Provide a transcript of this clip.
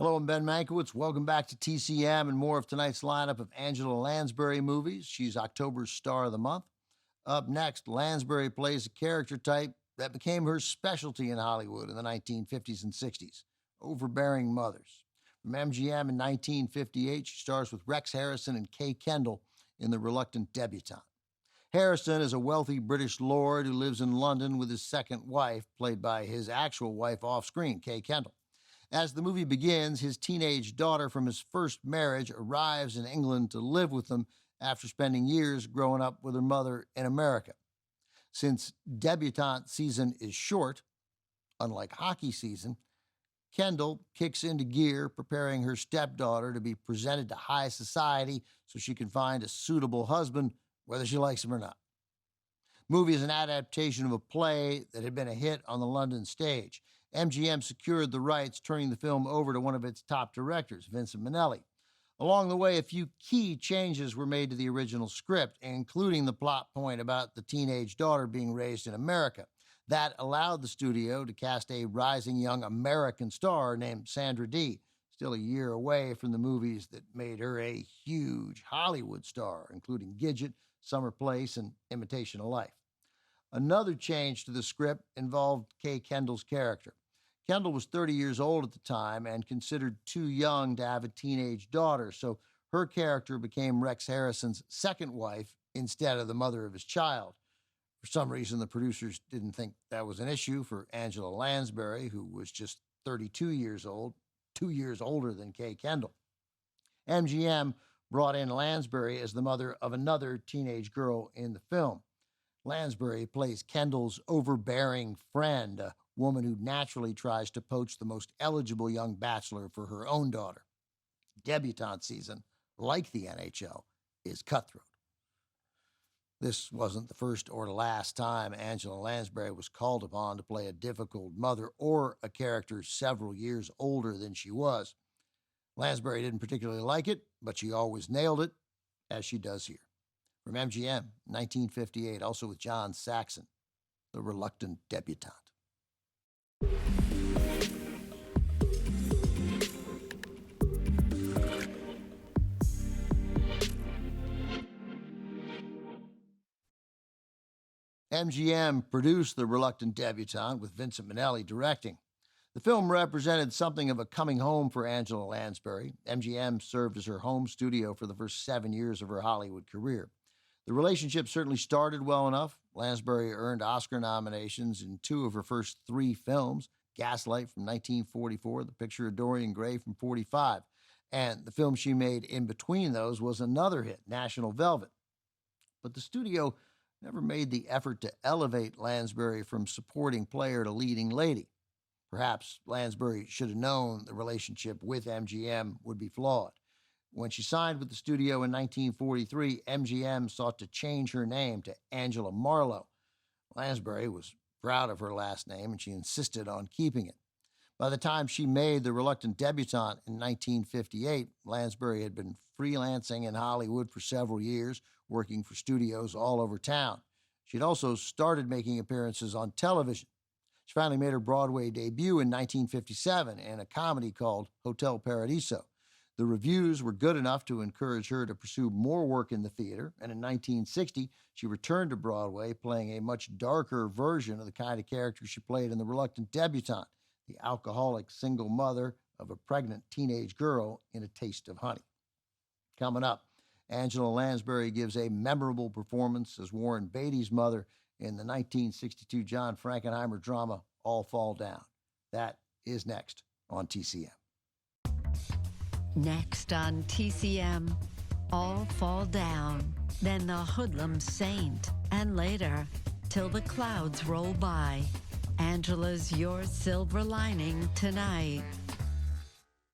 Hello, I'm Ben Mankiewicz. Welcome back to TCM and more of tonight's lineup of Angela Lansbury movies. She's October's Star of the Month. Up next, Lansbury plays a character type that became her specialty in Hollywood in the 1950s and 60s, overbearing mothers. From MGM in 1958, she stars with Rex Harrison and Kay Kendall in The Reluctant Debutant. Harrison is a wealthy British lord who lives in London with his second wife, played by his actual wife off-screen, Kay Kendall. As the movie begins, his teenage daughter from his first marriage arrives in England to live with them after spending years growing up with her mother in America. Since debutante season is short, unlike hockey season, Kendall kicks into gear, preparing her stepdaughter to be presented to high society so she can find a suitable husband, whether she likes him or not. The movie is an adaptation of a play that had been a hit on the London stage. MGM secured the rights, turning the film over to one of its top directors, Vincent Minnelli. Along the way, a few key changes were made to the original script, including the plot point about the teenage daughter being raised in America. That allowed the studio to cast a rising young American star named Sandra Dee, still a year away from the movies that made her a huge Hollywood star, including Gidget, Summer Place, and Imitation of Life. Another change to the script involved Kay Kendall's character. Kendall was 30 years old at the time and considered too young to have a teenage daughter, so her character became Rex Harrison's second wife instead of the mother of his child. For some reason, the producers didn't think that was an issue for Angela Lansbury, who was just 32 years old, 2 years older than Kay Kendall. MGM brought in Lansbury as the mother of another teenage girl in the film. Lansbury plays Kendall's overbearing friend, a woman who naturally tries to poach the most eligible young bachelor for her own daughter. Debutante season, like the NHL, is cutthroat. This wasn't the first or the last time Angela Lansbury was called upon to play a difficult mother or a character several years older than she was. Lansbury didn't particularly like it, but she always nailed it, as she does here. From MGM, 1958, also with John Saxon, The Reluctant Debutante. MGM produced The Reluctant Debutante with Vincent Minnelli directing. The film represented something of a coming home for Angela Lansbury. MGM served as her home studio for the first 7 years of her Hollywood career. The relationship certainly started well enough. Lansbury earned Oscar nominations in 2 of her first 3 films, Gaslight from 1944, The Picture of Dorian Gray from 1945, and the film she made in between those was another hit, National Velvet. But the studio never made the effort to elevate Lansbury from supporting player to leading lady. Perhaps Lansbury should have known the relationship with MGM would be flawed. When she signed with the studio in 1943, MGM sought to change her name to Angela Marlowe. Lansbury was proud of her last name, and she insisted on keeping it. By the time she made The Reluctant Debutante in 1958, Lansbury had been freelancing in Hollywood for several years, working for studios all over town. She'd also started making appearances on television. She finally made her Broadway debut in 1957 in a comedy called Hotel Paradiso. The reviews were good enough to encourage her to pursue more work in the theater, and in 1960, she returned to Broadway, playing a much darker version of the kind of character she played in The Reluctant Debutante, the alcoholic single mother of a pregnant teenage girl in A Taste of Honey. Coming up, Angela Lansbury gives a memorable performance as Warren Beatty's mother in the 1962 John Frankenheimer drama All Fall Down. That is next on TCM. Next on TCM, All Fall Down, then The Hoodlum Saint, and later, Till the Clouds Roll By. Angela's Your Silver Lining tonight.